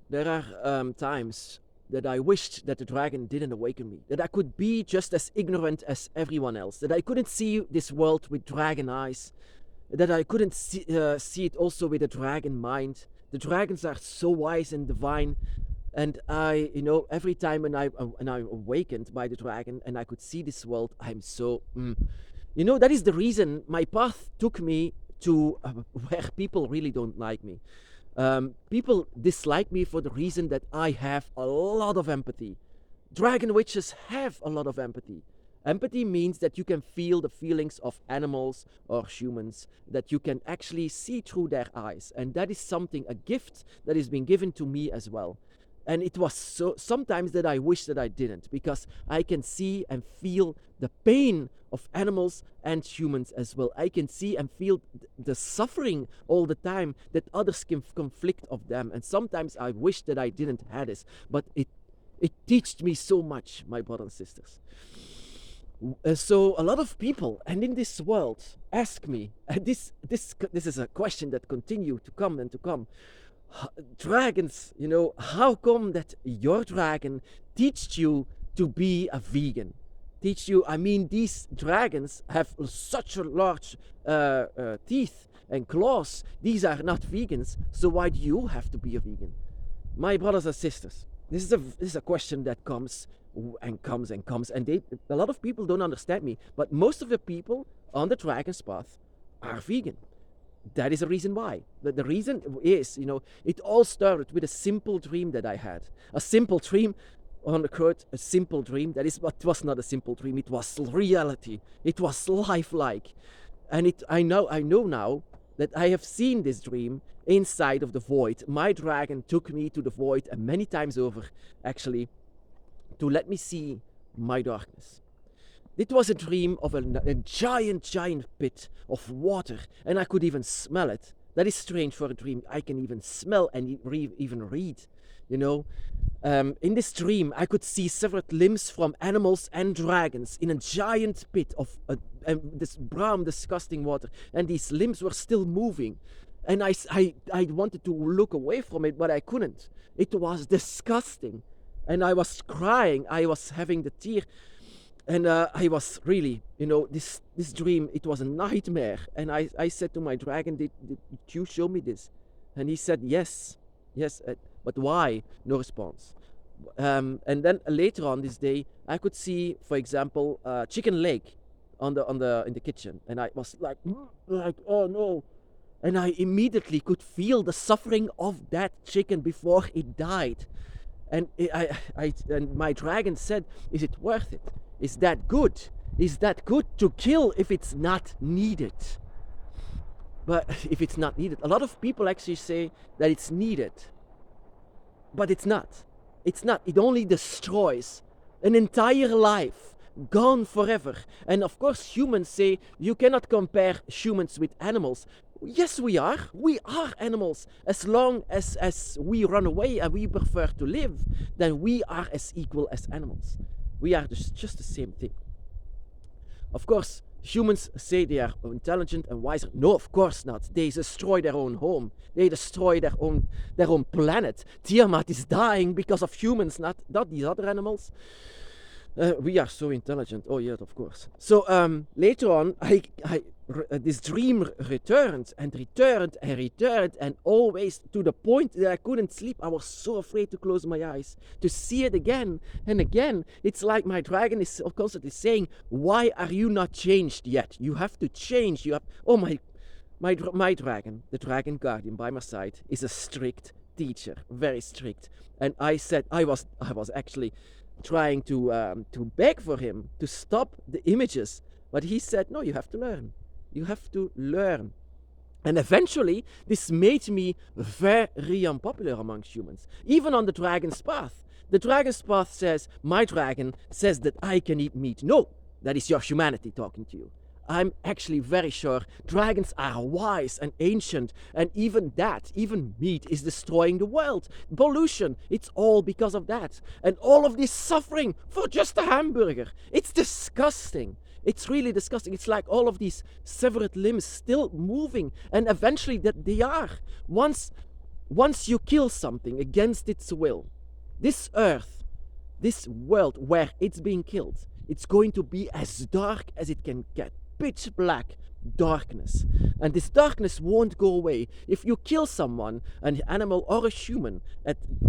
There are times that I wished that the dragon didn't awaken me, that I could be just as ignorant as everyone else, that I couldn't see this world with dragon eyes, that I couldn't see it also with a dragon mind. The dragons are so wise and divine, and every time when I awakened by the dragon and I could see this world, I'm so, that is the reason my path took me to where people really don't like me. People dislike me for the reason that I have a lot of empathy. Dragon witches have a lot of empathy. Empathy means that you can feel the feelings of animals or humans, that you can actually see through their eyes. And that is something, a gift that is being given to me as well. And it was so sometimes that I wish that I didn't, because I can see and feel the pain of animals and humans as well. I can see and feel the suffering all the time that others can conflict of them. And sometimes I wish that I didn't have this, but it taught me so much, my brothers and sisters. So a lot of people, and in this world, ask me, and this is a question that continue to come and to come. Dragons, how come that your dragon teached you to be a vegan? These dragons have such a large teeth and claws. These are not vegans, so why do you have to be a vegan? My brothers and sisters, this is a question that comes and comes and comes, and a lot of people don't understand me, but most of the people on the dragon's path are vegan. That is the reason why. The reason is, it all started with a simple dream that I had. A simple dream, on the quote, a simple dream. That is what was not a simple dream. It was reality. It was lifelike. And I know now that I have seen this dream inside of the void. My dragon took me to the void, and many times over, actually, to let me see my darkness. It was a dream of a giant pit of water, and I could even smell it. That is strange for a dream. I can even smell and even read, In this dream, I could see several limbs from animals and dragons in a giant pit of this brown, disgusting water, and these limbs were still moving. And I wanted to look away from it, but I couldn't. It was disgusting. And I was crying. I was having the tear. And I was really, this dream, it was a nightmare. And I said to my dragon, did you show me this? And he said, yes, but why? No response. And then later on this day, I could see, for example, chicken leg in the kitchen. And I was like, oh no. And I immediately could feel the suffering of that chicken before it died. And and my dragon said, is it worth it? Is that good? Is that good to kill if it's not needed? But if it's not needed, a lot of people actually say that it's needed. But it's not. It's not. It only destroys an entire life, gone forever. And of course, humans say you cannot compare humans with animals. Yes, we are. We are animals. As long as we run away and we prefer to live, then we are as equal as animals. We are just the same thing. Of course, humans say they are intelligent and wiser. No, of course not. They destroy their own home. They destroy their own planet. Tiamat is dying because of humans, not these other animals. We are so intelligent. Oh yeah, of course. So later on, this dream returned, and always to the point that I couldn't sleep. I was so afraid to close my eyes, to see it again and again. It's like my dragon is constantly saying, why are you not changed yet? You have to change. My dragon, the dragon guardian by my side, is a strict teacher, very strict. And I said, I was actually trying to beg for him to stop the images, but he said, no, you have to learn. You have to learn. And eventually, this made me very unpopular amongst humans, even on the dragon's path. The dragon's path says, my dragon says that I can eat meat. No, that is your humanity talking to you. I'm actually very sure dragons are wise and ancient, and even meat is destroying the world. Pollution, it's all because of that. And all of this suffering for just a hamburger. It's disgusting. It's really disgusting. It's like all of these severed limbs still moving, and eventually that they are. Once once you kill something against its will, this earth, this world where it's being killed, it's going to be as dark as it can get. Pitch black darkness. And this darkness won't go away. If you kill someone, an animal or a human,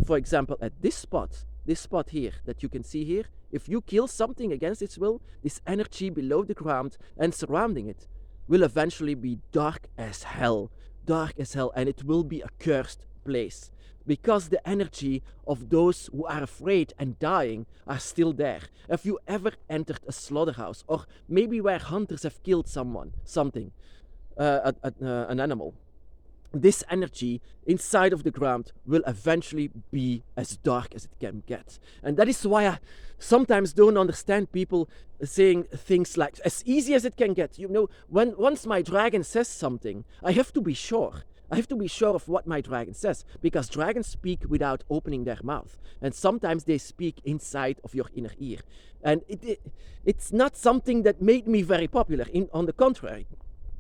for example, at this spot here that you can see here, if you kill something against its will, this energy below the ground and surrounding it will eventually be dark as hell, and it will be a cursed place. Because the energy of those who are afraid and dying are still there. Have you ever entered a slaughterhouse, or maybe where hunters have killed something, an animal? This energy inside of the ground will eventually be as dark as it can get. And that is why I sometimes don't understand people saying things like, as easy as it can get. You know, once my dragon says something, I have to be sure. I have to be sure of what my dragon says, because dragons speak without opening their mouth. And sometimes they speak inside of your inner ear. And it's not something that made me very popular. On the contrary,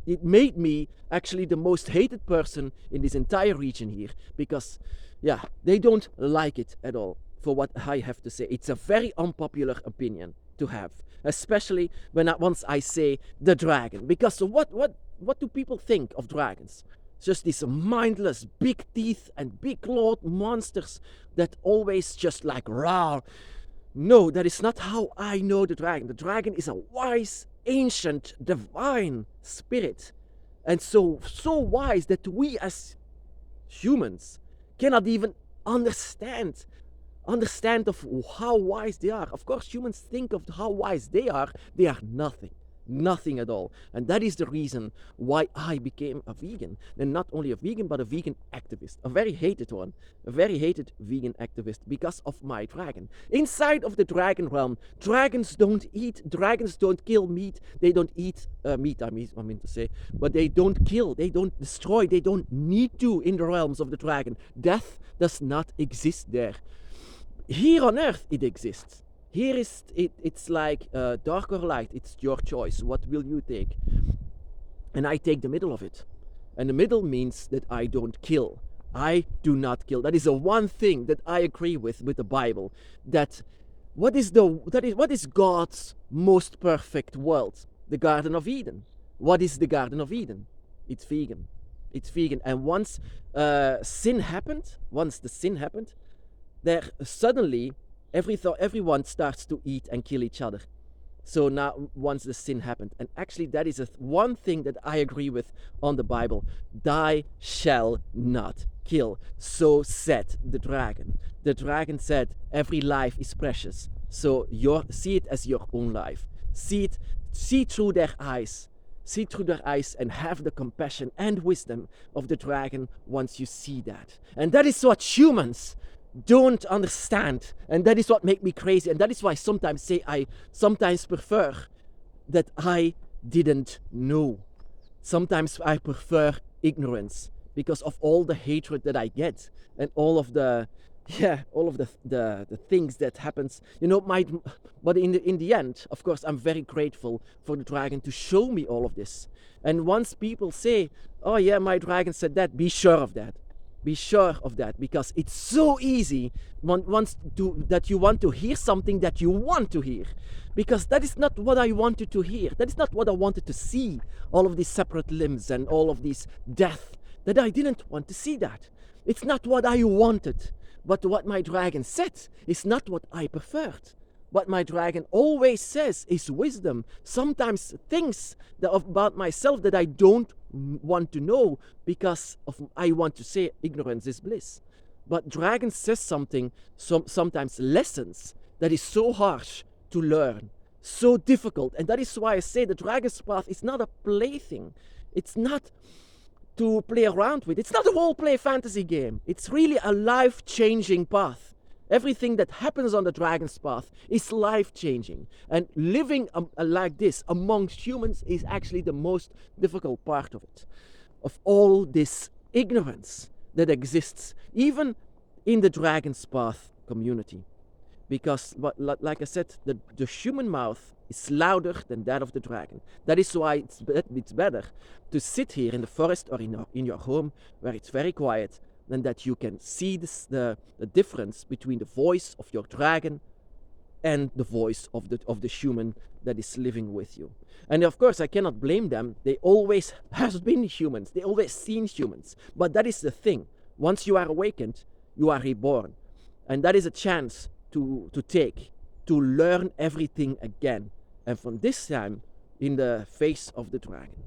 it made me actually the most hated person in this entire region here, because, yeah, they don't like it at all for what I have to say. It's a very unpopular opinion to have, especially once I say the dragon. Because what do people think of dragons? Just these mindless, big teeth and big clawed monsters that always just like roar. No, that is not how I know the dragon. The dragon is a wise, ancient, divine spirit. And so wise that we as humans cannot even understand of how wise they are. Of course, humans think of how wise they are nothing at all. And that is the reason why I became a vegan. And not only a vegan, but a vegan activist. A very hated one. A very hated vegan activist because of my dragon. Inside of the dragon realm, dragons don't kill meat. They don't eat meat, I mean to say. But they don't kill, they don't destroy, they don't need to in the realms of the dragon. Death does not exist there. Here on earth it exists. Here it's like dark or light. It's your choice. What will you take? And I take the middle of it. And the middle means that I don't kill. I do not kill. That is the one thing that I agree with the Bible. That what is God's most perfect world? The Garden of Eden. What is the Garden of Eden? It's vegan. It's vegan. And once the sin happened, there suddenly everyone starts to eat and kill each other. So now, once the sin happened, and actually that is one thing that I agree with on the Bible: "Thou shalt not kill." So said the dragon. The dragon said, "Every life is precious. So see it as your own life. See through their eyes. See through their eyes and have the compassion and wisdom of the dragon once you see that." And that is what humans don't understand, and that is what makes me crazy, and that is why I sometimes prefer that I didn't know. Sometimes I prefer ignorance because of all the hatred that I get and all of the things that happens, but in the end, of course, I'm very grateful for the dragon to show me all of this. And once people say, "Oh yeah, my dragon said that," be sure of that. Be sure of that, because it's so easy that you want to hear something that you want to hear. Because that is not what I wanted to hear. That is not what I wanted to see. All of these separate limbs and all of this death. That I didn't want to see that. It's not what I wanted. But what my dragon said is not what I preferred. What my dragon always says is wisdom. Sometimes things about myself that I don't want to know because I want to say ignorance is bliss. But dragon says sometimes lessons that is so harsh to learn, so difficult. And that is why I say the dragon's path is not a plaything. It's not to play around with. It's not a role-play fantasy game. It's really a life-changing path. Everything that happens on the dragon's path is life-changing. And living like this amongst humans is actually the most difficult part of it. Of all this ignorance that exists, even in the dragon's path community. Because, like I said, the human mouth is louder than that of the dragon. That is why it's better to sit here in the forest or in your home, where it's very quiet, and that you can see the difference between the voice of your dragon and the voice of the human that is living with you. And of course, I cannot blame them. They always has been humans. They always seen humans. But that is the thing. Once you are awakened, you are reborn. And that is a chance to take, to learn everything again. And from this time, in the face of the dragon.